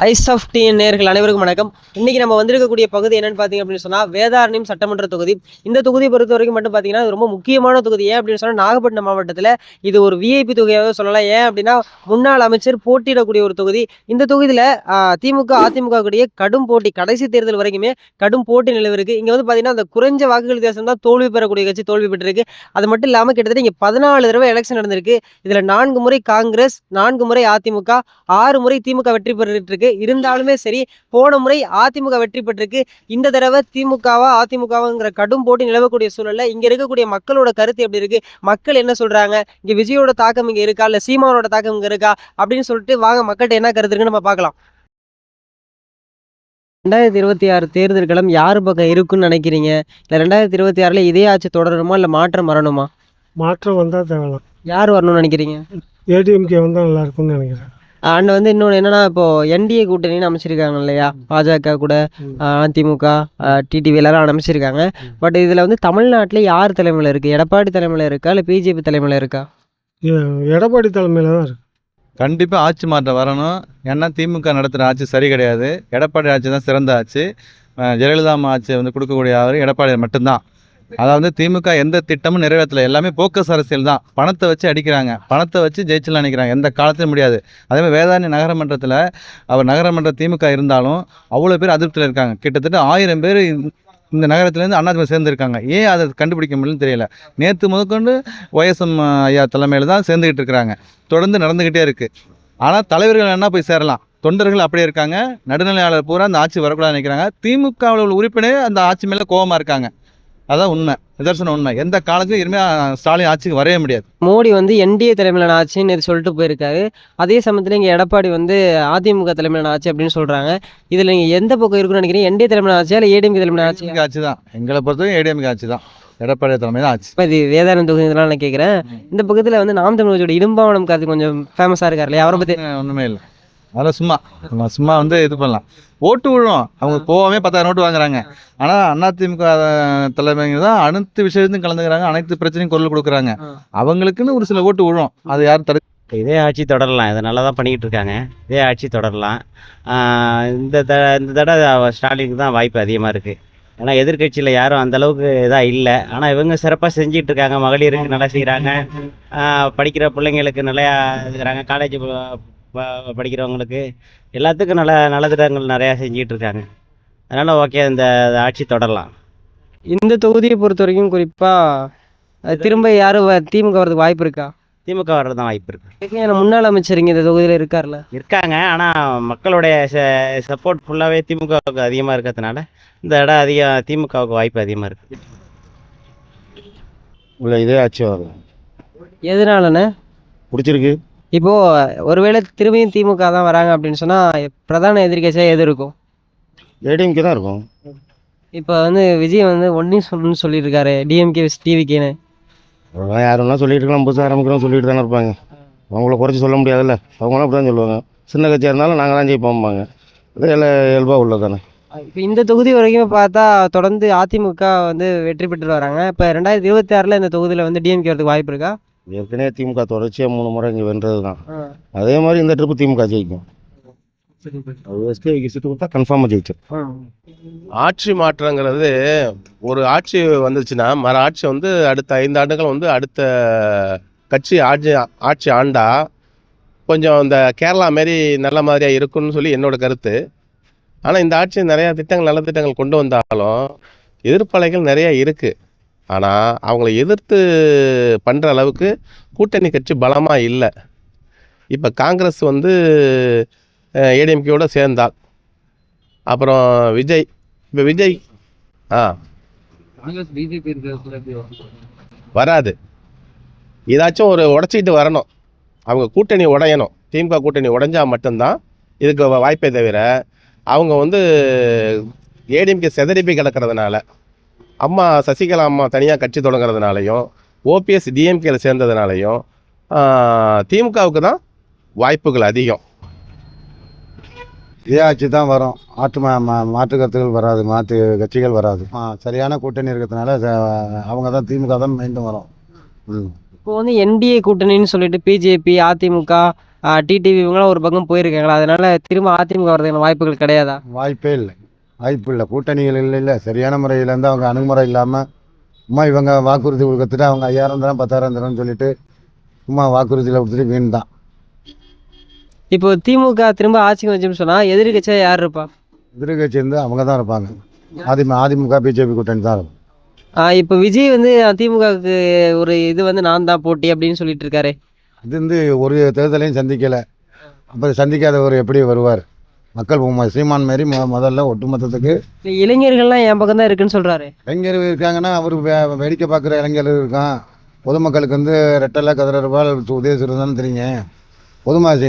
Eyes of TN நேயர்கள் அனைவருக்கும் வணக்கம். இன்னைக்கு நம்ம வந்திருக்கக்கூடிய பகுதி என்னன்னு பார்த்தீங்க அப்படின்னு சொன்னால் வேதாரண்யம் சட்டமன்ற தொகுதி. இந்த தொகுதியை பொறுத்த வரைக்கும் மட்டும் பார்த்தீங்கன்னா இது ரொம்ப முக்கியமான தொகுதி. ஏன் அப்படின்னு சொன்னால் நாகப்பட்டினம் மாவட்டத்தில் இது ஒரு விஐபி தொகுதியாக சொல்லலாம். ஏன் அப்படின்னா முன்னாள் அமைச்சர் போட்டியிடக்கூடிய ஒரு தொகுதி. இந்த தொகுதியில் திமுக அதிமுக கூடிய கடும் போட்டி, கடைசி தேர்தல் வரைக்குமே கடும் போட்டி நிலவிருக்கு. இங்கே வந்து பார்த்தீங்கன்னா அந்த குறைஞ்ச வாக்குகள் வித்தியாசம் தான் தோல்வி பெறக்கூடிய கட்சி தோல்வி பெற்றிருக்கு. அது மட்டும் இல்லாமல் கிட்டத்தட்ட இங்கே 14 தடவை எலெக்ஷன் நடந்திருக்கு. இதில் 4 முறை காங்கிரஸ், 4 முறை அதிமுக, 6 முறை திமுக வெற்றி பெற்றுட்டு இருக்கு. இருந்தாலுமே சரி, போன முறை அதிமுக வெற்றி பெற்றிருக்கு. இந்த தடவை திமுகவா அதிமுகவாங்கிற கடும் போட்டி நிலவக்கூடிய சூழல்ல இங்க இருக்கக்கூடிய மக்களோட கருத்து எப்படி இருக்கு, மக்கள் என்ன சொல்றாங்க, இங்க விஜயோட தாக்கம் இங்க இருக்கா இல்ல சீமானோட தாக்கம் இங்க இருக்கா அப்படின்னு சொல்லிட்டு வாங்க மக்கள்கிட்ட என்ன கருத்து இருக்குன்னு நம்ம பார்க்கலாம். 2026 தேர்தல் களம் யாரு பக்கம் இருக்குன்னு நினைக்கிறீங்க? இல்ல 2026ல இதே ஆட்சி தொடருமா இல்ல மாற்றம் வரணுமா? மாற்றம் வந்தால் தேவலாம். யார் வரணும்னு நினைக்கிறீங்க? ஏடிஎம்கே வந்தால் நல்லா இருக்கும்னு நினைக்கிறேன். அண்ட் வந்து இன்னொன்று என்னன்னா, இப்போ என்டிஏ கூட்டணின்னு அமைச்சிருக்காங்க இல்லையா, பாஜக கூட அதிமுக டிடிவி எல்லாரும் அமைச்சிருக்காங்க. பட் இதில் வந்து தமிழ்நாட்டில் யார் தலைமையில் இருக்குது? எடப்பாடி தலைமையில் இருக்கா இல்லை பிஜேபி தலைமையில் இருக்கா? எடப்பாடி தலைமையில் தான் இருக்குது. கண்டிப்பாக ஆட்சி மாற்றம் வரணும். ஏன்னா திமுக நடத்துகிற ஆட்சி சரி கிடையாது. எடப்பாடி ஆட்சி தான் சிறந்த ஆட்சி. ஜெயலலிதா ஆட்சியை வந்து கொடுக்கக்கூடிய அவர் எடப்பாடி மட்டும்தான். அதாவது திமுக எந்த திட்டமும் நிறைவேற்றலை. எல்லாமே போக்கஸ் அரசியல் தான். பணத்தை வச்சு அடிக்கிறாங்க, பணத்தை வச்சு ஜெயிச்சலாம் நினைக்கிறாங்க. எந்த காலத்திலும் முடியாது. அதேமாதிரி வேதாரண்ய நகரமன்றத்தில் அவர் நகரமன்ற திமுக இருந்தாலும் அவ்வளோ பேர் அதிருப்தியில் இருக்காங்க. கிட்டத்தட்ட 1000 பேர் இந்த நகரத்துலேருந்து அதிமுக சேர்ந்துருக்காங்க. ஏன் அதை கண்டுபிடிக்க முடியலன்னு தெரியல. நேற்று முதற்கொண்டு ஒய்எஸ்எம் ஐயா தலைமையில் தான் சேர்ந்துக்கிட்டு இருக்கிறாங்க. தொடர்ந்து நடந்துக்கிட்டே இருக்குது. ஆனால் தலைவர்கள் என்ன போய் சேரலாம், தொண்டர்கள் அப்படியே இருக்காங்க. நடுநிலையாளர் பூரா அந்த ஆட்சி வரக்கூடாதுன்னு நினைக்கிறாங்க. திமுகவில் உள்ள உறுப்பினர் அந்த ஆட்சி மேலே கோபமாக இருக்காங்க. அதான் உண்மை, நிதர்சன உண்மை. எந்த காலத்துலையும் இனிமேல் ஸ்டாலின் ஆட்சிக்கு வரவே முடியாது. மோடி வந்து என்டிஏ தலைமையிலான ஆட்சின்னு சொல்லிட்டு போயிருக்காரு. அதே சமயத்தில் இங்கே எடப்பாடி வந்து அதிமுக தலைமையிலான ஆட்சி அப்படின்னு சொல்கிறாங்க. இதில் நீங்கள் எந்த பக்கம் இருக்குன்னு நினைக்கிறீங்க? என்டிஏ தலைமையிலான ஆட்சியா இல்லை ஏடிஎம்கே தலைமையிலான ஆட்சி? ஆட்சி தான் எங்களை பொறுத்தவரைக்கும் ஏடிஎம்கே ஆட்சி தான். எடப்பாடி தலைமையில் ஆட்சி. இப்போ இது வேதாரண்யம் தொகுதி இதெல்லாம் நான் கேட்குறேன். இந்த பக்கத்தில் வந்து நாம் தமிழோட இடும்பாவனம் கார்த்திக் கொஞ்சம் ஃபேமஸாக இருக்கார் இல்லையா, அவரை பற்றி? ஒன்றுமே இல்லை. அதெல்லாம் சும்மா வந்து இது பண்ணலாம். ஓட்டு விழும். அவங்க போகாமே 10,000 ஓட்டு வாங்குறாங்க. ஆனால் அதிமுக தலைமைங்க தான் அனைத்து விஷயத்தையும் கலந்துக்கிறாங்க, அனைத்து பிரச்சனையும் குரல் கொடுக்குறாங்க. அவங்களுக்குன்னு ஒரு சில ஓட்டு விழும். அது யாரும் இதே ஆட்சி தொடரலாம். இதை நல்லா தான் பண்ணிக்கிட்டு இருக்காங்க. இதே ஆட்சி தொடரலாம். இந்த தடவை ஸ்டாலினுக்கு தான் வாய்ப்பு அதிகமாக இருக்குது. ஏன்னா எதிர்கட்சியில் யாரும் அந்தளவுக்கு இதாக இல்லை. ஆனால் இவங்க சிறப்பாக செஞ்சிகிட்டு இருக்காங்க. மகளிருக்கு நல்லா செய்கிறாங்க. படிக்கிற பிள்ளைங்களுக்கு நிறையா இருக்கிறாங்க. காலேஜ் படிக்கிறவங்களுக்கு எல்லாத்துக்கும் நல்ல திட்டங்கள் நிறையா செஞ்சிகிட்டு இருக்காங்க. அதனால் ஓகே, இந்த ஆட்சி தொடரலாம். இந்த தொகுதியை பொறுத்த வரைக்கும் குறிப்பாக திரும்ப யாரும் திமுக வரதுக்கு வாய்ப்பு இருக்கா? திமுக வர்றது தான் வாய்ப்பு இருக்குது. ஏன்னா முன்னாள் அமைச்சர் இங்கே இந்த தொகுதியில் இருக்காங்க. ஆனால் மக்களுடைய சப்போர்ட் ஃபுல்லாகவே திமுகவுக்கு அதிகமாக இருக்கிறதுனால இந்த இடம் திமுகவுக்கு வாய்ப்பு அதிகமாக இருக்குது. இல்லை, இதே ஆட்சி வரும். எதனாலண்ணே பிடிச்சிருக்கு. இப்போது ஒருவேளை திரும்பியும் திமுக தான் வராங்க அப்படின்னு சொன்னால் பிரதான எதிர்க்கட்சியாக எது இருக்கும்? ஏடிஎம்கே தான் இருக்கும். இப்போ வந்து விஜய் வந்து ஒன்றையும் சொல்லணும்னு சொல்லியிருக்காரு, டிஎம்கே டிவிக்கேன்னு. யாருன்னா சொல்லிட்டு இருக்கலாம், புதுசாக ஆரம்பிக்கிறோம் சொல்லிட்டு தானே இருப்பாங்க. அவங்கள குறைச்சி சொல்ல முடியாதுல்ல. அவங்களாம் அப்படி தான் சொல்லுவாங்க. சின்ன கட்சியாக இருந்தாலும் நாங்கள் தான் ஜெயிப்போம்பாங்க. அது இயல்பாக உள்ளது தானே. இப்போ இந்த தொகுதி வரைக்கும் பார்த்தா தொடர்ந்து அதிமுக வந்து வெற்றி பெற்று வராங்க. இப்போ 2026ல் இந்த தொகுதியில் வந்து டிஎம்கே வரதுக்கு வாய்ப்பு இருக்கா? ஏற்கனவே திமுக தொடர்ச்சியாக 3 முறை இங்கே வென்றது தான். அதே மாதிரி இந்த ட்ரிப்பு திமுக ஜெயிக்கும். கன்ஃபார்மாக ஜெயிச்சிடும். ஆட்சி மாற்றங்கிறது ஒரு ஆட்சி வந்துச்சுன்னா மறு ஆட்சி வந்து அடுத்த 5 ஆண்டுகள் வந்து அடுத்த கட்சி ஆட்சி ஆண்டா கொஞ்சம் இந்த கேரளா மாரி நல்ல மாதிரியாக இருக்குன்னு சொல்லி என்னோட கருத்து. ஆனால் இந்த ஆட்சி நிறையா திட்டங்கள் நல்ல திட்டங்கள் கொண்டு வந்தாலும் எதிர்ப்பலைகள் நிறையா இருக்குது. ஆனால் அவங்கள எதிர்த்து பண்ணுற அளவுக்கு கூட்டணி கட்சி பலமாக இல்லை. இப்போ காங்கிரஸ் வந்து ஏடிஎம்கேயோட சேர்ந்தால், அப்புறம் விஜய் வராது. ஏதாச்சும் ஒரு உடச்சிக்கிட்டு வரணும். அவங்க கூட்டணி உடையணும். திமுக கூட்டணி உடைஞ்சால் மட்டும்தான் இதுக்கு வாய்ப்பே தவிர அவங்க வந்து ஏடிஎம்கே செதறிப்பி கிடக்கிறதுனால, அம்மா சசிகலா அம்மா தனியாக கட்சி தொடங்குறதுனாலையும் ஓபிஎஸ் டிஎம்கேல சேர்ந்ததுனாலையும் திமுகவுக்கு தான் வாய்ப்புகள் அதிகம். இதே ஆட்சி தான் வரும். மாற்று கருத்துகள் வராது, மாற்று கட்சிகள் வராது. சரியான கூட்டணி இருக்கிறதுனால அவங்க தான் திமுக தான் மீண்டும் வரும். இப்போ வந்து என்டிஏ கூட்டணின்னு சொல்லிட்டு பிஜேபி அதிமுக டிடிவி இவங்களாம் ஒரு பக்கம் போயிருக்காங்களா, அதனால திரும்ப அதிமுக வரதுக்கான வாய்ப்புகள் கிடையாதா? வாய்ப்பே இல்லை, வாய்ப்பு இல்லை. கூட்டணிகள் இல்லை, சரியான முறையில் இருந்து அவங்க அணுகுமுறை இல்லாமல் சும்மா இவங்க வாக்குறுதி கொடுத்துட்டு அவங்க 5000 தரம் 10,000 தரம்னு சொல்லிட்டு சும்மா வாக்குறுதியில் கொடுத்துட்டு வீண் தான். இப்போ திமுக திரும்ப ஆட்சிக்கு வந்துச்சுன்னு சொன்னா எதிர்க்கட்சியா யார் இருப்பா? எதிர்கட்சி இருந்து அவங்க தான் இருப்பாங்க. அதிமுக பிஜேபி கூட்டணி தான் இருக்கும். இப்போ விஜய் வந்து திமுகவுக்கு ஒரு இது வந்து நான் தான் போட்டி அப்படின்னு சொல்லிட்டு இருக்காரு. அது வந்து ஒரு தேர்தலையும் சந்திக்கலை, அப்புறம் சந்திக்காதவர் எப்படி வருவார்? மக்கள் சீமான் மாரி முதல்ல ஒட்டுமொத்தத்துக்கு இந்த இளைஞர்கள்லாம் என் பக்கம் தான் இருக்குன்னு சொல்றாரு. இளைஞர் இருக்காங்கன்னா அவர் வேடிக்கை பார்க்குற இளைஞர் இருக்கான். பொதுமக்களுக்கு வந்து ரெட்டலை கதிரவால் உதயசூரன் தான் தெரியுங்க.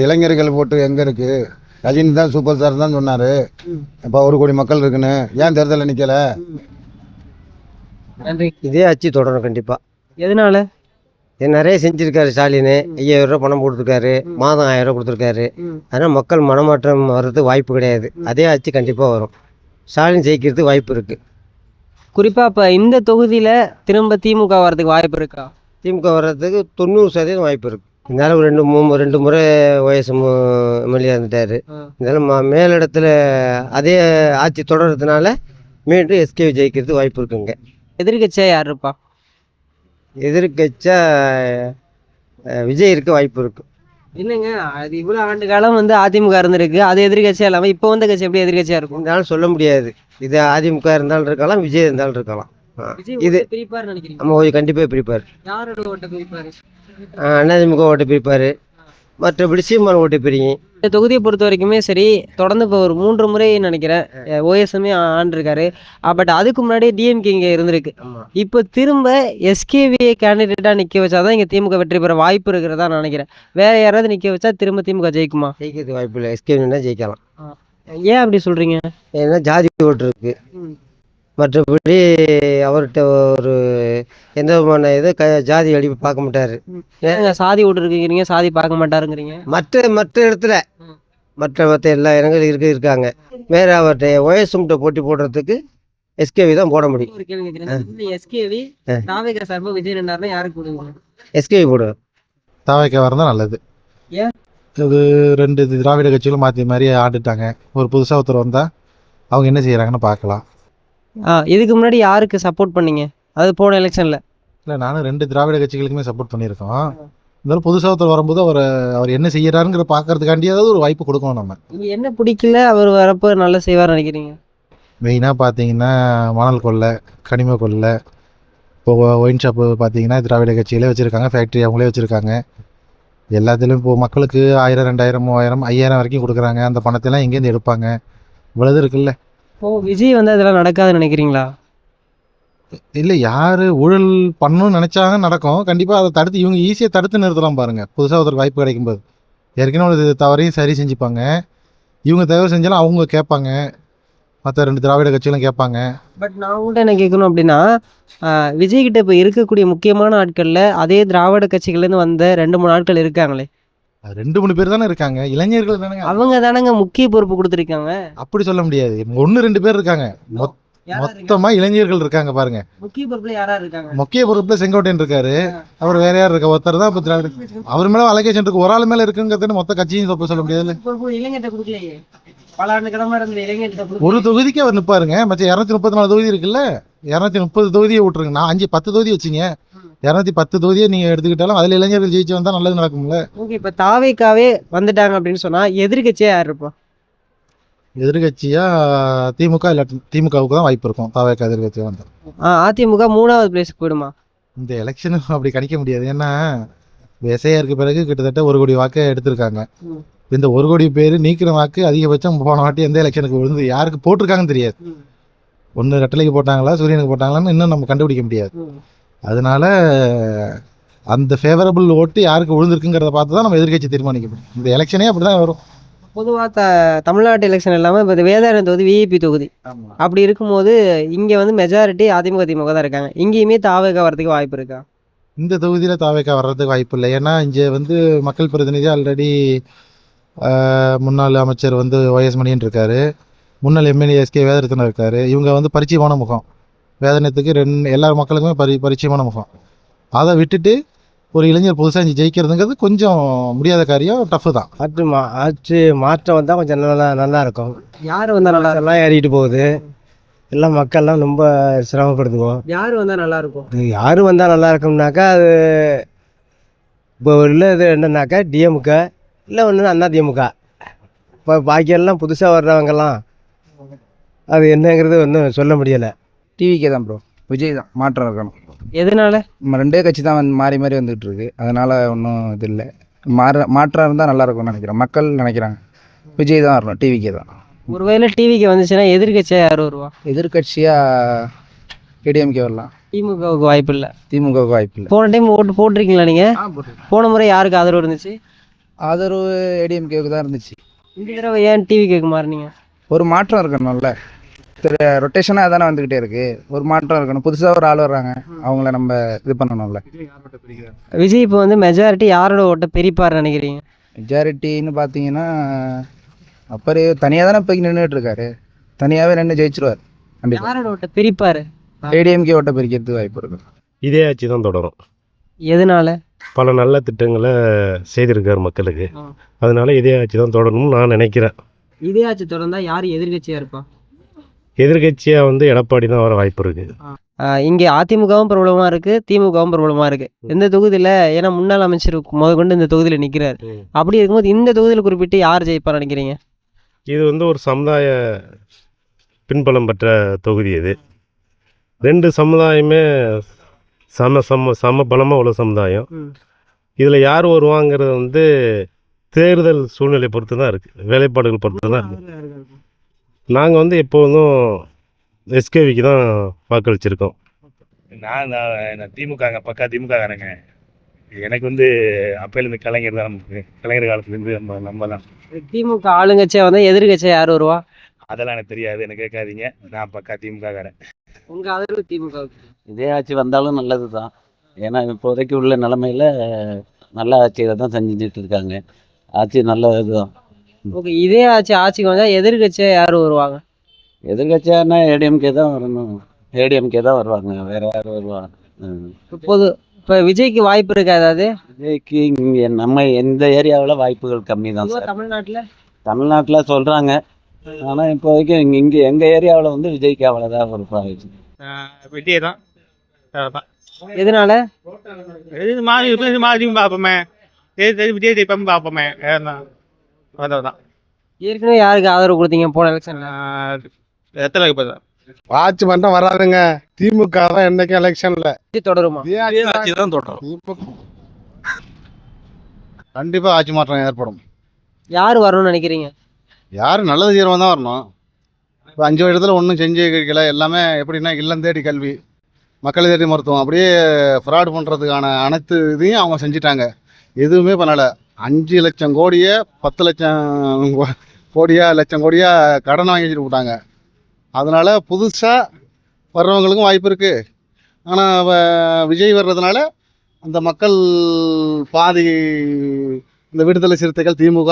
இளைஞர்கள் போட்டு எங்கே இருக்குது? ரஜினி தான் சூப்பர் ஸ்டார் தான் சொன்னார். இப்போ 1 கோடி மக்கள் இருக்குன்னு ஏன் தேர்தலில் நிற்கலை? நன்றி. இதே ஆட்சி தொடரும் கண்டிப்பாக. எதனால? இது நிறைய செஞ்சுருக்காரு ஸ்டாலின். 5000 ரூபா பணம் கொடுத்துருக்காரு, மாதம் 1000 ரூபா கொடுத்துருக்காரு. அதனால் மக்கள் மனமாற்றம் வர்றதுக்கு வாய்ப்பு கிடையாது. அதே ஆட்சி கண்டிப்பாக வரும். ஸ்டாலின் ஜெயிக்கிறதுக்கு வாய்ப்பு இருக்குது. குறிப்பா இப்ப இந்த தொகுதியில திரும்ப திமுக வரதுக்கு வாய்ப்பு இருக்கா? திமுக வர்றதுக்கு 90% வாய்ப்பு இருக்குது. இருந்தாலும் ரெண்டு முறை OS எம்எல்ஏ இருந்துட்டார். இருந்தாலும் மேலிடத்துல அதே ஆட்சி தொடர்றதுனால மீண்டும் எஸ்கே ஜெயிக்கிறதுக்கு வாய்ப்பு இருக்குங்க. எதிர்க்கட்சியா யார் இருப்பா? எதிர்க்கட்சா விஜய் இருக்க வாய்ப்பு இருக்குது. இல்லைங்க, அது இவ்வளவு ஆண்டு காலம் வந்து அதிமுக இருந்திருக்கு, அது எதிர்க்கட்சியா இல்லாம இப்போ வந்த கட்சி எப்படி எதிர்க்கட்சியா இருக்கும்? இருந்தாலும் சொல்ல முடியாது. இது அதிமுக இருந்தாலும் இருக்கலாம், விஜய் இருந்தாலும் இருக்கலாம். இது பிரிப்பார் நினைக்கிறீங்க? நம்ம கண்டிப்பாக பிரிப்பார். யாரோட ஓட்ட பிரிப்பாரு? அதிமுக ஓட்டை பிரிப்பார், மற்றபடி சீமான் ஓட்டை பிரியும். இந்த தொகுதியை பொறுத்த வரைக்குமே சரி, தொடர்ந்து இப்போ ஒரு 3 முறை நினைக்கிறேன் ஓஎஸ்எம்ஏ ஆண்டிருக்காரு. பட் அதுக்கு முன்னாடி டிஎம்கே இங்கே இருந்திருக்கு. இப்போ திரும்ப எஸ்கேவிஏ கேண்டிடேட்டா நிற்க வச்சாதான் இங்கே திமுக வெற்றி பெற வாய்ப்பு இருக்கிறதா நான் நினைக்கிறேன். வேற யாராவது நிற்க வச்சா திரும்ப திமுக ஜெயிக்குமா? ஜெயிக்கிறதுக்கு வாய்ப்பு இல்லை. எஸ்கேவினா ஜெயிக்கலாம். ஏன் அப்படி சொல்றீங்க? ஏன்னா ஜாதி ஓட்டு இருக்கு. மற்றபடி அவர்கிட்ட ஒரு எந்த விதமான ஜாதி அடிப்பு பார்க்க மாட்டார். ஏங்க சாதி ஓட்டு இருக்குங்கிறீங்க, சாதி பார்க்க மாட்டாருங்கிறீங்க? மற்ற இடத்துல மற்ற எல்லா இடங்களும் இருக்காங்க. வேற அவர்கிட்ட OSMகிட்ட போட்டி போடுறதுக்கு எஸ்கேவி தான் போட முடியும். ஒரு கேள்வி கேட்கிறேன். எஸ்கேவி தாவேகா சார்பா விஜய் ரெண்டாருன்னா யாருக்கு போடுவீங்க? எஸ்கேவி போடுவேன். தாவேக்கா வரதான் நல்லது. ஏன்? இது 2 திராவிட கட்சிகளும் மாற்றி மாதிரி ஆண்டுட்டாங்க. ஒரு புதுசாக ஒருத்தர் வந்தால் அவங்க என்ன செய்கிறாங்கன்னு பார்க்கலாம். இதுக்கு முன்னாடி யாருக்கு சப்போர்ட் பண்ணீங்க? அது போன எலெக்ஷன்ல. இல்லை, நானும் 2 திராவிட கட்சிகளுக்குமே சப்போர்ட் பண்ணியிருக்கோம். இருந்தாலும் புதுசாக ஒருத்தர் வரும்போது அவர் என்ன செய்யறாருங்கிற பார்க்கறதுக்காண்டியாவது ஒரு வாய்ப்பு கொடுக்கணும். நம்ம நீங்க என்ன பிடிக்கல அவர் வரப்போ நல்லா செய்வார் நினைக்கிறீங்க? மெயினாக பார்த்தீங்கன்னா மணல் கொள்ளை, கனிம கொள்ளை, இப்போ ஒயின் ஷாப்பு பார்த்தீங்கன்னா திராவிட கட்சியிலே வச்சுருக்காங்க, ஃபேக்ட்ரி அவங்களே வச்சுருக்காங்க. எல்லாத்துலேயும் இப்போது மக்களுக்கு 1000 2000 3000 5000 வரைக்கும் கொடுக்குறாங்க. அந்த பணத்தெல்லாம் எங்கேருந்து எடுப்பாங்க? இவ்வளவு இருக்குல்ல. ஓ, விஜய் வந்து அதெல்லாம் நடக்காதுன்னு நினைக்கிறீங்களா? இல்லை, யார் ஊழல் பண்ணணும்னு நினச்சாங்க நடக்கும். கண்டிப்பாக அதை தடுத்து இவங்க ஈஸியாக தடுத்து நிறுத்தலாம் பாருங்கள். புதுசாக ஒருத்தருக்கு வாய்ப்பு கிடைக்கும்போது ஏற்கனவே ஒரு தவறையும் சரி செஞ்சுப்பாங்க. இவங்க தவறு செஞ்சாலும் அவங்க கேட்பாங்க, மற்ற 2 திராவிட கட்சிகளும் கேட்பாங்க. பட் நான் உங்கள்கிட்ட என்ன கேட்கணும் அப்படின்னா, விஜய் கிட்ட இப்போ இருக்கக்கூடிய முக்கியமான ஆட்களில் அதே திராவிட கட்சிகள்லேருந்து வந்த 2-3 ஆட்கள் இருக்காங்களே, அது 2-3 பேர் தானே இருக்காங்க, இளைஞர்கள் தானே. அவங்க தானங்க முக்கிய பொறுப்பு கொடுத்துருக்காங்க. அப்படி சொல்ல முடியாது. 1-2 பேர் இருக்காங்க. மொத்தமா இளைஞர்கள் இருக்காங்க பாருங்க. முக்கிய பொறுப்புல யாரா இருக்காங்க? முக்கிய பொறுப்புல செங்கோட்டையன் இருக்காரு. அவர் வேற யார் இருக்கா? ஒருத்தர் தான். இப்போ திராவிட அவர் மேல அலகேஷன் இருக்கு. ஒரு ஆள் மேல இருக்குங்கிறது மொத்த கட்சியும் தப்பு சொல்ல முடியாது. இளைஞர்கிட்ட கொடுக்கலையே, பல ஆண்டு கடமை இருந்த இளைஞர்கிட்ட ஒரு தொகுதிக்கு அவர் நிப்பாருங்க. மற்ற 234 தொகுதி இருக்குல்ல, 230 தொகுதியை விட்டுருங்க. நான் 10 தொகுதி வச்சுங்க, 210 தொகுதியை நீங்க எடுத்துக்கிட்டாலும் அதுல இளைஞர்கள் ஜெயிச்சு வந்தா நல்லது நடக்கும்ல. ஓகே, இப்போ தாவேக்காவே வந்துட்டாங்க அப்படின்னு சொன்னா எதிர்கட்சியா யார் இருப்பா? எதிர்கட்சியா திமுக, இல்லை திமுகவுக்கு தான் வாய்ப்பு இருக்கும். தாவேக்கா எதிர்கட்சியா வந்தா அதிமுக 3வது பிளேஸ்க்கு போயிடுமா? இந்த எலெக்ஷனு அப்படி கணிக்க முடியாது. ஏன்னா எஸ்ஐஆருக்கு பிறகு கிட்டத்தட்ட 1 கோடி வாக்கை எடுத்திருக்காங்க. இந்த 1 கோடி பேர் நீக்கிற வாக்கு அதிகபட்சம் போன வாட்டி எந்த எலெக்ஷனுக்கு விழுந்து யாருக்கு போட்டிருக்காங்கன்னு தெரியாது. ஒன்று ரெட்டலைக்கு போட்டாங்களா, சூரியனுக்கு போட்டாங்களான்னு இன்னும் நம்ம கண்டுபிடிக்க முடியாது. அதனால அந்த ஃபேவரபிள் ஓட்டு யாருக்கு விழுந்திருக்குங்கிறத பார்த்து தான் நம்ம எதிர்கட்சி தீர்மானிக்க முடியும். இந்த எலெக்ஷனே அப்படி தான் வரும். பொதுவாக தமிழ்நாட்டு எலெக்ஷன் இல்லாமல் இப்போ வேதாரண்யம் தொகுதி விஐபி தொகுதி. அப்படி இருக்கும்போது இங்கே வந்து மெஜாரிட்டி அதிமுக திமுக தான் இருக்காங்க. இங்கேயுமே தாவேக்கா வரதுக்கு வாய்ப்பு இருக்கா? இந்த தொகுதியில் தாவேக்கா வர்றதுக்கு வாய்ப்பு இல்லை. ஏன்னா இங்கே வந்து மக்கள் பிரதிநிதி ஆல்ரெடி முன்னாள் அமைச்சர் வந்து OS மணியன் இருக்காரு, முன்னாள் எம்எல்ஏ SK வேதரத்னம் இருக்காரு. இவங்க வந்து பரிச்சயமான முகம். வேதனத்துக்கு எல்லா மக்களுக்குமே பரிச்சயமான முகம். அதை விட்டுட்டு ஒரு இளைஞர் புதுசாக ஜெயிக்கிறதுங்கிறது கொஞ்சம் முடியாத காரியம், டஃப்பு தான். ஆட்சி மாற்றம் வந்தால் கொஞ்சம் நல்லா இருக்கும். யார் வந்தா நல்லா இருக்கும்? எல்லாம் ஏறிட்டு போகுது, எல்லாம் மக்கள்லாம் ரொம்ப சிரமப்படுத்துவோம். யார் வந்தா நல்லா இருக்கும்? இது யார் வந்தால் நல்லா இருக்கும்னாக்கா, அது இப்போ உள்ள இது என்னன்னாக்கா டிஎம்கே இல்லை ஒன்று அண்ணா திமுக. இப்போ பாக்கியெல்லாம் புதுசாக வர்றவங்கெல்லாம் அது என்னங்கிறது ஒன்றும் சொல்ல முடியலை. டிவிக்கே தான் ப்ரோ, விஜய் தான் மாற்றம் இருக்கணும். எதனால? நம்ம ரெண்டே கட்சி தான் மாறி மாறி வந்துகிட்டு இருக்கு, அதனால் ஒன்றும் இது இல்லை. மாற்றம் இருந்தால் நல்லா இருக்கும்னு நினைக்கிறேன், மக்கள் நினைக்கிறாங்க. விஜய் தான் வரணும், டிவிக்கே தான். ஒருவேளை டிவிக்கு வந்துச்சுன்னா எதிர்க்கட்சியா யார் வருவா? எதிர்கட்சியாக ஏடிஎம்கே வரலாம், திமுகவுக்கு வாய்ப்பு இல்லை. திமுகவுக்கு வாய்ப்பு இல்லை. போன டைம் ஓட்டு போட்டிருக்கீங்களா நீங்க? போன முறை யாருக்கு ஆதரவு இருந்துச்சு? ஆதரவு ஏடிஎம்கேவுக்கு தான் இருந்துச்சு. இந்த தடவை ஏன் டிவிக்கு மாறினீங்க? ஒரு மாற்றம் இருக்கணும்ல, ரொட்டேஷனாக தானே வந்துக்கிட்டே இருக்குது, ஒரு மாற்றம் இருக்கணும். புதுசாக ஒரு ஆள் வர்றாங்க, அவங்கள நம்ம இது பண்ணணும்ல. விஜய் இப்போ வந்து மெஜாரிட்டி யாரோட ஓட்ட பிரிப்பார் நினைக்கிறீங்க? மெஜாரிட்டின்னு பார்த்தீங்கன்னா அப்பரே தனியாக தானே போய் நின்றுட்டு இருக்காரு, தனியாகவே நின்று ஜெயிச்சிருவார் கண்டிப்பாக. யாரோட ஓட்ட பிரிப்பாரு? ஏடிஎம்கே ஓட்ட பிரிக்கிறதுக்கு வாய்ப்பு இருக்கு. இதே ஆட்சி தான் தொடரும். எதனால? பல நல்ல திட்டங்களை செய்திருக்கார் மக்களுக்கு, ஆ. அதனால இதே ஆட்சி தான் தொடரணும்னு நான் நினைக்கிறேன். இதே ஆட்சி தொடர்ந்தா யார் எதிர்க்கட்சியா இருப்பா? எதிர்கட்சியாக எடப்பாடி தான் வர வாய்ப்பு இருக்குது. இங்கே அதிமுகவும் பிரபலமா இருக்கு, திமுகவும் பிரபலமா இருக்கு இந்த தொகுதியில. ஏன்னா முன்னாள் அமைச்சர் முதற்கொண்டு இந்த தொகுதியில நிக்கிறாரு. அப்படி இருக்கும்போது இந்த தொகுதியில குறிப்பிட்டு யார் ஜெயிப்பா நினைக்கிறீங்க? இது ஒரு சமுதாய பின்பலம் பெற்ற தொகுதி. இது ரெண்டு சமுதாயமே சம பலமாக உள்ள சமுதாயம். இதில் யார் வருவாங்கிறது தேர்தல் சூழ்நிலை பொறுத்து தான் இருக்குது, வேலைப்பாடுகள் பொறுத்து தான் இருக்குது. நாங்கள் எப்போதும் எஸ்கேவிக்கு தான் வாக்களிச்சிருக்கோம். நான் திமுக பக்கா திமுககாரங்க. எனக்கு அப்பையிலேருந்து கலைஞர் தான், நமக்கு கலைஞர் காலத்துலேருந்து நம்ம தான். திமுக ஆளுங்கட்சியா வந்தா எதிர்கட்சியா யார் வருவா? அதெல்லாம் எனக்கு தெரியாது, எனக்கு கேட்காதீங்க. நான் பக்கா திமுககாரன். உங்க ஆதரவு திமுக. இதே ஆட்சி வந்தாலும் நல்லது தான். ஏன்னா இப்போதைக்கு உள்ள நிலமையில நல்ல ஆட்சியை தான் செஞ்சுட்டு இருக்காங்க. ஆட்சி நல்லது தான். ஓகே, இதே ஆட்சிக்கு வந்தா எதிர்கட்சியா யார் வருவாங்க? எதிர்கட்சியானா ஏடிஎம்கே தான் வரணும், ஏடிஎம்கே தான் வருவாங்க, வேற யார் வருவாங்க? இப்போ விஜய்க்கு வாய்ப்பு இருக்கா ஏதாவது? விஜய்க்கு இங்கே நம்ம எந்த ஏரியாவில் வாய்ப்புகள் கம்மி தான் சார். தமிழ்நாட்டில் சொல்கிறாங்க, ஆனால் இப்போதைக்கு இங்கே எங்கள் ஏரியாவில் விஜய்க்கு அவ்வளோதான் ஒரு வாய்ப்பு. விஜய் தான். எதனால? மாறி பார்ப்போமே, விஜய் ஜெயிப்போம் பார்ப்போமே, அதான். ஏற்கனவே யாருக்கு ஆதரவு கொடுத்தீங்க போன எலெக்ஷன்ல? எத்தனை இப்போ ஆட்சி மட்டும் வராதுங்க, திமுக தான் என்னைக்கும் எலெக்ஷன்ல தொடருமா? ஆட்சி தான் தொடரும். கண்டிப்பாக ஆட்சி மாற்றம் ஏற்படும். யார் வரணும்னு நினைக்கிறீங்க? யார் நல்லது செய்கிறவன் தான் வரணும். இப்போ 5 வருடத்தில் ஒன்றும் செஞ்சு வைக்கல. எல்லாமே எப்படின்னா இல்லம் தேடி கல்வி, மக்களை தேடி மருத்துவம், அப்படியே ஃப்ராட் பண்ணுறதுக்கான அனைத்து இதையும் அவங்க செஞ்சிட்டாங்க. எதுவுமே பண்ணலை. 5 லட்சம் கோடியை 10 லட்சம் லட்சம் கோடியாக கடன் வாங்கி வச்சுட்டு போட்டாங்க. அதனால் புதுசாக வர்றவங்களுக்கும் வாய்ப்பு இருக்குது. ஆனால் விஜய் வர்றதுனால அந்த மக்கள் பாதி, இந்த விடுதலை சிறுத்தைகள், திமுக,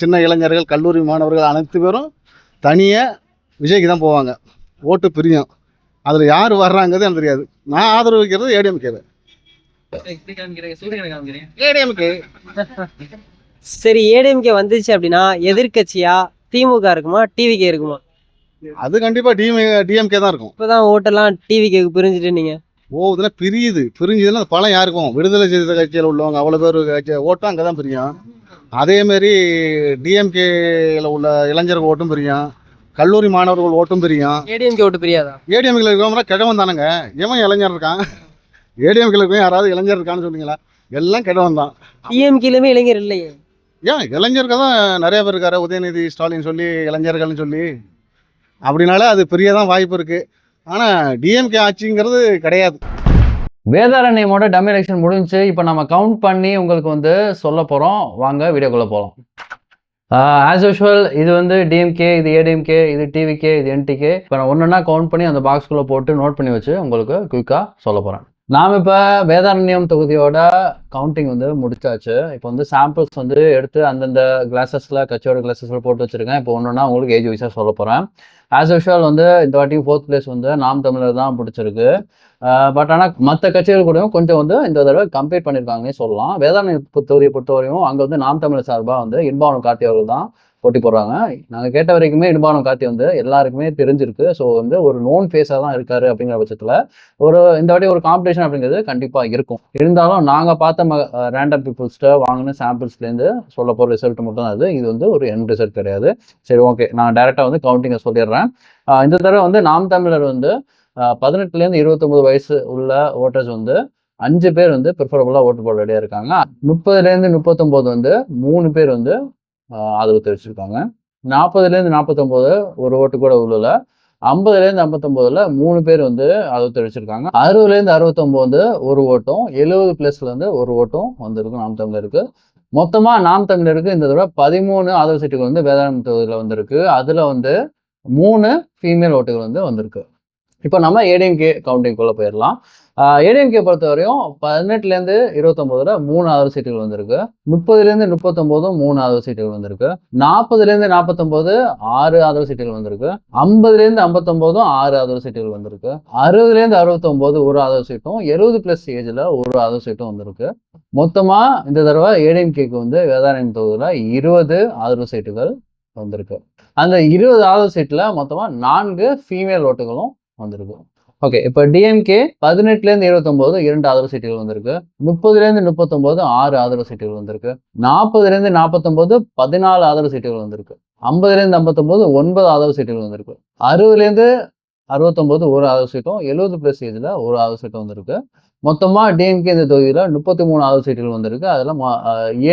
சின்ன இளைஞர்கள், கல்லூரி மாணவர்கள் அனைத்து பேரும் தனியாக விஜய்க்கு தான் போவாங்க. ஓட்டு பிரியும். அதில் யார் வர்றாங்கிறது எனக்கு தெரியாது. நான் ஆதரவு வைக்கிறது ஏடிஎம்கே. சரி, ஏடிஎம்கே வந்துச்சு அப்படின்னா எதிர்கட்சியா திமுக இருக்குமா, டிவிகே இருக்குமா? அது கண்டிப்பாக டிஎம்கே தான் இருக்கும். இப்போதான் ஓட்டெல்லாம் டிவிகேக்கு பிரிஞ்சுட்டு நீங்க இதெல்லாம் பிரிஞ்சுதுன்னா அந்த பலம் யாருக்கும்? விடுதலை சிறுத்தை கட்சியில் உள்ளவங்க அவ்வளோ பேர் ஓட்டும் அங்கே தான் பிரியும். அதேமாரி டிஎம்கேல உள்ள இளைஞர்கள் ஓட்டும் பிரியும், கல்லூரி மாணவர்கள் ஓட்டும் பிரியும். ஏடிஎம்கே ஓட்டு பிரியாதா? ஏடிஎம்கேல இருக்கிறவங்க கிழவன் தானேங்க. எவன் இளைஞர் இருக்கான்? ஏடிஎம்கேல இருக்கவங்க யாராவது இளைஞர் இருக்கான்னு சொன்னீங்களா? எல்லாம் கிழவன் தான். டிஎம்கேலுமே இளைஞர் இல்லையே. ஏன் இளைஞர்கள் தான் நிறைய பேர் இருக்காரு, உதயநிதி ஸ்டாலின் சொல்லி இளைஞர்கள்னு சொல்லி. அப்படின்னால அது பெரிய தான் வாய்ப்பு இருக்குது. ஆனால் டிஎம்கே ஆட்சிங்கிறது கிடையாது. வேதாரண்யமோட டம்மி எலெக்ஷன் முடிஞ்சு இப்போ நம்ம கவுண்ட் பண்ணி உங்களுக்கு சொல்ல போகிறோம். வாங்க வீடியோக்குள்ளே போகலாம். ஆஸ் யூஷுவல் இது டிஎம்கே, இது ஏடிஎம்கே, இது டிவிகே, இது என்டிகே. இப்போ நான் ஒன்றுனா கவுண்ட் பண்ணி அந்த பாக்ஸ்குள்ளே போட்டு நோட் பண்ணி வச்சு உங்களுக்கு குயிக்காக சொல்ல போகிறேன். நாம் இப்போ வேதாரண்யம் தொகுதியோட கவுண்டிங் வந்து முடிச்சாச்சு. இப்போ வந்து சாம்பிள்ஸ் வந்து எடுத்து அந்தந்த கிளாஸஸில் கட்சியோட கிளாஸஸில் போட்டு வச்சுருக்கேன். இப்போ ஒன்றுனா உங்களுக்கு ஏஜ் வைஸாக சொல்ல போகிறேன். ஆஸ் யூஷுவல் வந்து இந்த வாட்டியும் 4th பிளேஸ் வந்து நாம் தமிழர் தான் பிடிச்சிருக்கு. பட் ஆனால் மற்ற கட்சிகள் கூடயும் கொஞ்சம் வந்து இந்த தடவை கம்பேர் பண்ணியிருக்காங்கன்னே சொல்லலாம். வேதாரண்யம் தொகுதியை பொறுத்தவரையும் அங்கே வந்து நாம் தமிழர் சார்பாக வந்து இன்பாவனம் கார்த்தி அவர்கள் தான் போட்டி போடுறாங்க. நாங்கள் கேட்ட வரைக்குமே இன்பாவனம் கார்த்தி வந்து எல்லாருக்குமே தெரிஞ்சிருக்கு. ஸோ வந்து ஒரு நோன் ஃபேஸாக தான் இருக்காரு அப்படிங்கிற பட்சத்தில் இந்த வாட்டி ஒரு காம்படிஷன் அப்படிங்கிறது கண்டிப்பாக இருக்கும். இருந்தாலும் நாங்கள் பார்த்த ரேண்டம் பீப்புள்ஸ்ட்டு வாங்கின சாம்பிள்ஸ்லேருந்து சொல்ல போகிற ரிசல்ட் மட்டும் தான் அது. இது வந்து ஒரு எண்ட் ரிசல்ட் கிடையாது. சரி, ஓகே, நான் டைரெக்டாக வந்து கவுண்டிங்கை சொல்லிடுறேன். இந்த தடவை வந்து நாம் தமிழர் வந்து 18லேருந்து 29 வயசு உள்ள ஓட்டர்ஸ் வந்து 5 பேர் வந்து ப்ரிஃபரபுளாக ஓட்டு போட ரெடியாக இருக்காங்க. 30லேருந்து 39 வந்து 3 பேர் வந்து ஆதரவு தெரிவிச்சிருக்காங்க. 40லேருந்து 49 ஒரு ஓட்டு கூட உள்ள 50லேருந்து 59ல் 3 பேர் வந்து ஆதரவு தெரிவிச்சிருக்காங்க. 60லேருந்து 69 ஒரு ஓட்டும் 70+லேருந்து ஒரு ஓட்டும் வந்திருக்கு நாம் தமிழருக்கு. மொத்தமாக நாம் தமிழருக்கு இந்த தடவை 13 ஆதரவு சீட்டுகள் வந்து வேதாரண்யம் தொகுதியில் வந்திருக்கு. அதில் வந்து 3 ஃபீமேல் ஓட்டுகள் வந்து வந்திருக்கு. இப்போ நம்ம ஏடிஎம்கே கவுண்டிங்குள்ளே போயிடலாம். ஏடிஎம்கே பொறுத்தவரையும் 18லேருந்து 29ல் 3 ஆதரவு சீட்டுகள் வந்திருக்கு. 30லேருந்து 39 3 ஆதரவு சீட்டுகள் வந்திருக்கு. 40லேருந்து 49 6 ஆதரவு சீட்டுகள் வந்திருக்கு. 50லேருந்து 59 6 ஆதரவு சீட்டுகள் வந்திருக்கு. 60லேருந்து 69 ஒரு ஆதரவு சீட்டும் 70+ ஏஜில் ஒரு ஆதரவு சீட்டும் வந்திருக்கு. மொத்தமாக இந்த தடவை ஏடிஎம்கேக்கு வந்து வேதாரண்யம் தொகுதியில் 20 ஆதரவு சீட்டுகள் வந்திருக்கு. அந்த 20 ஆதரவு சீட்டில் மொத்தமாக 4 ஃபீமேல் ஓட்டுகளும் வந்திருக்கு. ஓகே, இப்போ டிஎம்கே 18லேருந்து 29 2 ஆதரவு சீட்டுகள் வந்திருக்கு. 30லேருந்து 39 6 ஆதரவு சீட்டுகள் வந்திருக்கு. 40லேருந்து 49 14 ஆதரவு சீட்டுகள் வந்திருக்கு. 50லேருந்து 59 9 ஆதரவு சீட்டுகள் வந்திருக்கு. 60லேருந்து 69 ஒரு ஆதரவு சீட்டும் 70+ ஏஜில் ஒரு ஆதரவு சீட்டும் வந்திருக்கு. மொத்தமாக டிஎம்கே இந்த தொகுதியில் 33 ஆதரவு சீட்டுகள் வந்திருக்கு. அதில்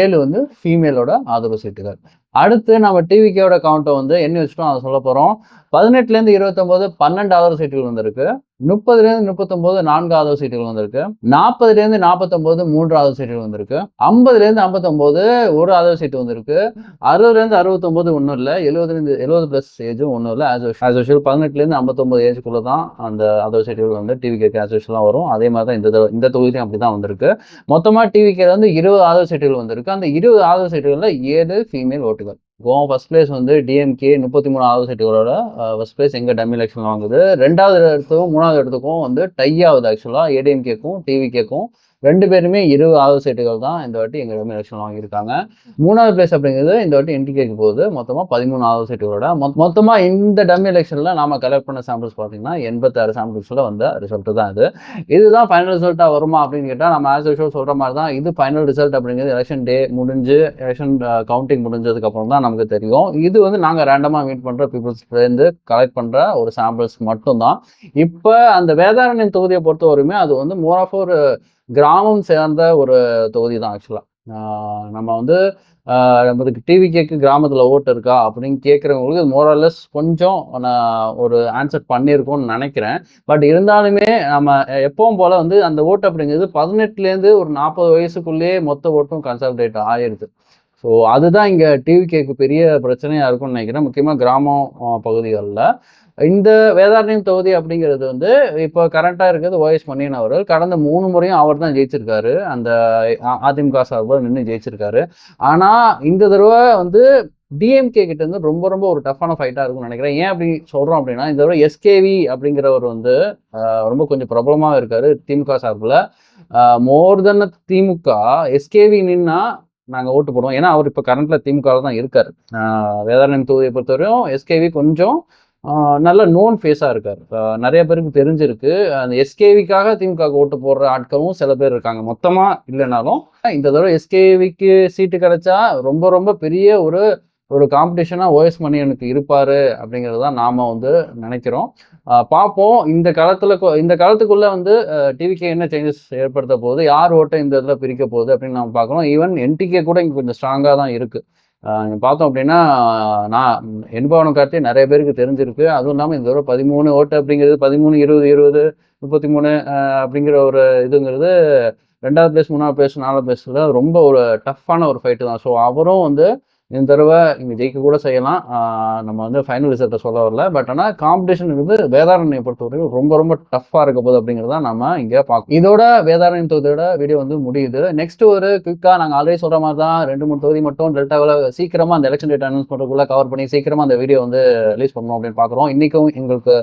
7 வந்து ஃபீமேலோட ஆதரவு சீட்டுகள். அடுத்து நம்ம டிவிக்கோட கவுண்ட்டை வந்து என்ன வச்சுட்டோம் அதை சொல்ல போகிறோம். 18லேருந்து 29 12 ஆதரவு சீட்டுகள் வந்திருக்கு. 30லேருந்து 39 4 ஆதரவு சீட்டுகள் வந்திருக்கு. 40லேருந்து 49 3 ஆதரவு சீட்டுகள் வந்திருக்கு. 50லேருந்து 59 ஒரு ஆதரவு சீட்டு வந்திருக்கு. 60லேருந்து 69 ஒன்றும் இல்லை. 70+ ஏஜும் ஒன்றும் இல்லை. ஆஸ் யூஷுவல் 18லேருந்து 59 ஏஜுக்குள்ளே தான் அந்த ஆதரவு சீட்டுகள் வந்து டிவிகேக்கு ஆஸ் யூஷுவலாக வரும். அதே மாதிரி தான் இந்த தொகுதியும் அப்படி தான் வந்திருக்கு. மொத்தமாக டிவிகே வந்து 20 ஆதரவு சீட்டுகள் வந்திருக்கு. அந்த 20 ஆதரவு சீட்டுகளில் 7 ஃபீமேல் ஓட்டுகள். கோவா ஃபர்ஸ்ட் பிளேஸ் வந்து டிஎம்கே 33 ஆதரவு சீட்டுகளோட ஃபர்ஸ்ட் பிளேஸ் எங்கள் டம்மி எலெக்ஷன் வாங்குது. 2வது இடத்துக்கும் 3வது இடத்துக்கும் வந்து டை ஆகுது. ஆக்சுவலாக ஏடிஎம்கேக்கும் டிவிகேக்கும் 2 பேருமே 20 ஆதரவு சீட்டுகள் தான் இந்த வாட்டி எங்கள் டம்மி எலெக்ஷன் வாங்கியிருக்காங்க. 3வது பிளேஸ் அப்படிங்கிறது இந்த வாட்டி என்டிகேக்கு போகுது. மொத்தமாக 13 ஆதரவு சீட்டுகளோட மொத்தமாக இந்த டம்மி எலெக்ஷனில் நாம கலெக்ட் பண்ண சாம்பிள்ஸ் பார்த்தீங்கன்னா 86 சாம்பிள்ஸில் வந்த ரிசல்ட்டு தான் இது. இதுதான் ஃபைனல் ரிசல்ட்டாக வருமா அப்படின்னு கேட்டால் நம்ம ஆஸ் யூஷுவல் சொல்கிற மாதிரி தான். இது ஃபைனல் ரிசல்ட் அப்படிங்கிறது எலெக்ஷன் டே முடிஞ்சு எலெக்ஷன் கவுண்டிங் முடிஞ்சதுக்கப்புறம் தான் நமக்கு தெரியும். இது வந்து நாங்கள் ரேண்டமாக மீட் பண்ணுற பீப்புள்ஸ்லேருந்து கலெக்ட் பண்ணுற ஒரு சாம்பிள்ஸ் மட்டும்தான். இப்போ அந்த வேதாரண்யம் தொகுதியை பொறுத்தவரையுமே அது வந்து மோர் ஆஃப் ஒரு கிராமம் சேர்ந்த ஒரு தொகுதி தான். ஆக்சுவலாக நம்ம வந்து நமக்கு டிவிகேக்கு கிராமத்தில் ஓட்டு இருக்கா அப்படின்னு கேட்குறவங்களுக்கு மோரலஸ் கொஞ்சம் நான் ஒரு ஆன்சர் பண்ணியிருக்கோம்னு நினைக்கிறேன். பட் இருந்தாலுமே நம்ம எப்பவும் போல் வந்து அந்த ஓட்டு அப்படிங்கிறது 18லேருந்து ஒரு 40 வயசுக்குள்ளேயே மொத்த ஓட்டும் கன்சால்டேட் ஆயிடுது. ஸோ அதுதான் இங்கே டிவிகேக்கு பெரிய பிரச்சனையாக இருக்கும்னு நினைக்கிறேன், முக்கியமாக கிராமம் பகுதிகளில். இந்த வேதாரண்யம் தொகுதி அப்படிங்கிறது வந்து இப்போ கரண்ட்டாக இருக்கிறது ஒய்எஸ் மணியன் அவர்கள். கடந்த 3 முறையும் அவர் தான் ஜெயிச்சிருக்காரு. அந்த அதிமுக சார்பாக நின்று ஜெயிச்சிருக்காரு. ஆனால் இந்த தடவை வந்து டிஎம்கே கிட்ட இருந்து ரொம்ப ரொம்ப ஒரு டஃப்பான ஃபைட்டாக இருக்கும்னு நினைக்கிறேன். ஏன் அப்படி சொல்கிறோம் அப்படின்னா இந்த தடவை எஸ்கேவி அப்படிங்கிறவர் வந்து ரொம்ப கொஞ்சம் பிரபலமாக இருக்காரு திமுக சார்பில். மோர் தென் திமுக எஸ்கேவி நின்னா நாங்கள் ஓட்டு போடுவோம். ஏன்னா அவர் இப்போ கரண்ட்டில் திமுகவில் தான் இருக்கார். வேதாரண்யம் தொகுதியை பொறுத்தவரையும் எஸ்கேவி கொஞ்சம் நல்ல நோன் ஃபேஸாக இருக்கார். நிறைய பேருக்கு தெரிஞ்சிருக்கு. அந்த எஸ்கேவிக்காக திமுக ஓட்டு போடுற ஆட்களும் சில பேர் இருக்காங்க. மொத்தமாக இல்லைனாலும் இந்த தடவை எஸ்கேவிக்கு சீட்டு கிடைச்சா ரொம்ப ரொம்ப பெரிய ஒரு காம்படிஷனாக ஓஎஸ் மணியனுக்கு இருப்பார் அப்படிங்கிறது தான் நாம் வந்து நினைக்கிறோம். பார்ப்போம் இந்த காலத்துக்குள்ளே வந்து டிவிகே என்ன சேஞ்சஸ் ஏற்படுத்த போகுது, யார் ஓட்டை இந்த இதில் பிரிக்க போகுது அப்படின்னு நம்ம பார்க்கணும். ஈவன் என்டிகே கூட இங்கே கொஞ்சம் ஸ்ட்ராங்காக தான் இருக்குது. பார்த்தோம் அப்படின்னா நான் என்பவனம் காட்டி நிறைய பேருக்கு தெரிஞ்சிருக்கு. அதுவும் இல்லாமல் இந்த தடவை 13 ஓட்டு அப்படிங்கிறது 13 20 20 33 அப்படிங்கிற ஒரு இதுங்கிறது 2வது பிளேஸ் 3வது பிளேஸ் 4வது பிளேஸில் ரொம்ப ஒரு டஃப்பான ஒரு ஃபைட்டு தான். ஸோ அவரும் வந்து இந்த தடவை இங்கே ஜெயிக்க கூட செய்யலாம். நம்ம வந்து ஃபைனல் ரிசல்ட்டை சொல்ல வரல. பட் ஆனால் காம்படிஷன் வந்து வேதாரண்யை பொறுத்தவரைக்கும் ரொம்ப ரொம்ப டஃப்பாக இருக்க போகுது அப்படிங்கிறத நம்ம இங்கே பார்க்கணும். இதோட வேதாரண்யம் தொகுதியோட வீடியோ வந்து முடியுது. நெக்ஸ்ட் ஒரு குயிக்காக நாங்கள் ஆல்ரெடி சொல்கிற மாதிரி தான் 2-3 தொகுதி மட்டும் டெல்டாவில் சீக்கிரமாக அந்த எலெக்ஷன் டேட் அனௌன்ஸ் பண்ணுறதுக்குள்ளே கவர் பண்ணி சீக்கிரமாக அந்த வீடியோ வந்து ரிலீஸ் பண்ணணும் அப்படின்னு பார்க்குறோம். இன்றைக்கும் எங்களுக்கு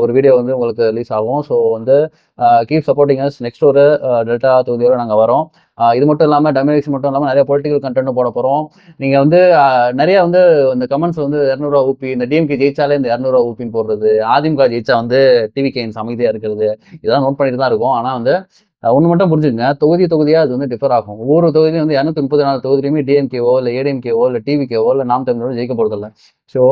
ஒரு வீடியோ வந்து உங்களுக்கு ரிலீஸ் ஆகும். ஸோ வந்து கீப் சப்போர்ட்டிங் அஸ். நெக்ஸ்ட் ஒரு டெல்டா தொகுதியோடு நாங்கள் வரோம். இது மட்டும் இல்லாமல் டெமினேஷன் மட்டும் இல்லாமல் நிறைய பொலிட்டிக்கல் கண்டென்ட்டும் போட போகிறோம். நீங்கள் வந்து நிறைய வந்து இந்த கமெண்ட்ஸ் வந்து 200 ஊப்பி, இந்த டிஎம்கே ஜெயிச்சாலே இந்த 200 ஊப்பின்னு போடுறது, அதிமுக ஜெயிச்சா வந்து டிவிகேன்ஸ் அமைதியாக இருக்கிறது, இதெல்லாம் நோட் பண்ணிட்டு தான் இருக்கும். ஆனால் வந்து ஒன்று மட்டும் புரிஞ்சுங்க, தொகுதியாக அது வந்து டிஃபர் ஆகும். ஒவ்வொரு தொகுதியும் வந்து 234 தொகுதியிலுமே டிஎம்கேவோ இல்லை ஏடிஎம்கேவோ இல்லை டிவிகேவோ இல்லை நாம் தமிழரோட ஜெயிக்க போகிறதில்ல. ஸோ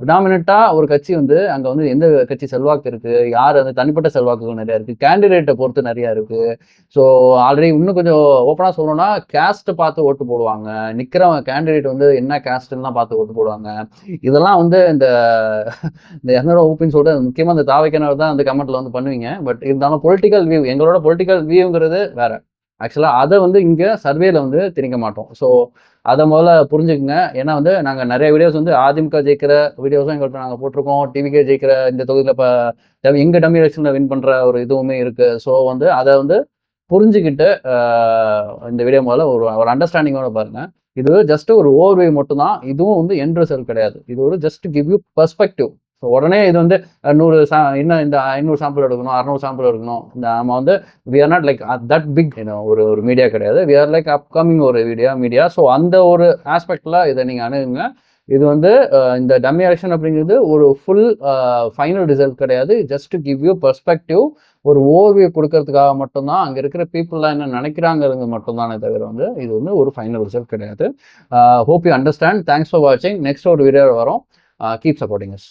ப்ரிடாமினெண்ட்டாக ஒரு கட்சி வந்து அங்கே வந்து எந்த கட்சி செல்வாக்கு இருக்குது, யார் அந்த தனிப்பட்ட செல்வாக்குகள் நிறையா இருக்குது, கேண்டிடேட்டை பொறுத்து நிறையா இருக்குது. ஸோ ஆல்ரெடி இன்னும் கொஞ்சம் ஓப்பனாக சொல்லணும்னா கேஸ்ட்டை பார்த்து ஓட்டு போடுவாங்க. நிற்கிற கேண்டிடேட் வந்து என்ன கேஸ்ட்டுலாம் பார்த்து ஓட்டு போடுவாங்க. இதெல்லாம் வந்து இந்த 200 ஊப்பின்னு சொல்லிட்டு முக்கியமாக இந்த தாவைக்கிணறு தான் அந்த கமெண்ட்டில் வந்து பண்ணுவீங்க. பட் இருந்தாலும் பொலிட்டிக்கல் வியூ, எங்களோட பொலிட்டிக்கல் வியூங்கிறது வேறு. ஆக்சுவலாக அதை வந்து இங்கே சர்வேல வந்து திணிக்க மாட்டோம். ஸோ அதை முதல்ல புரிஞ்சுக்குங்க. ஏன்னா வந்து நாங்கள் நிறைய வீடியோஸ் வந்து அதிமுக ஜெயிக்கிற வீடியோஸும் எங்கள்கிட்ட நாங்கள் போட்டிருக்கோம். டிவிகே ஜெயிக்கிற இந்த தொகுதியில் இப்போ எங்கள் டம்மி எலெக்ஷனில் வின் பண்ணுற ஒரு இதுவுமே இருக்குது. ஸோ வந்து அதை வந்து புரிஞ்சுக்கிட்டு இந்த வீடியோ முதல்ல ஒரு அண்டர்ஸ்டாண்டிங்கோட பாருங்கள். இது ஜஸ்ட் ஒரு ஓவர்வியூ மட்டும்தான். இதுவும் வந்து எண்ட் ரிசல்ட் கிடையாது. இது ஒரு just give you perspective. So உடனே இது வந்து 100 இன்னும் இந்த 500 சாம்பிள் எடுக்கணும், 600 சாம்பிள் எடுக்கணும். நம்ம வந்து we are not like that big ஒரு மீடியா கிடையாது. வி ஆர் லைக் அப்கமிங் ஒரு மீடியா. ஸோ அந்த ஒரு ஆஸ்பெக்டில் இதை நீங்கள் அணுகுங்க. இது வந்து இந்த டம்மி எலெக்ஷன் அப்படிங்கிறது ஒரு ஃபுல் ஃபைனல் ரிசல்ட் கிடையாது. ஜஸ்ட் கிவ் யூ பெர்ஸ்பெக்டிவ், ஒரு ஓவர்வியூ கொடுக்கறதுக்காக மட்டும்தான். அங்கே இருக்கிற பீப்புளெலாம் என்ன நினைக்கிறாங்கிறது மட்டும்தானே தவிர வந்து இது வந்து ஒரு ஃபைனல் ரிசல்ட் கிடையாது. Hope you understand. Thanks for வாட்சிங். நெக்ஸ்ட் ஒரு வீடியோ வரும். Keep supporting us.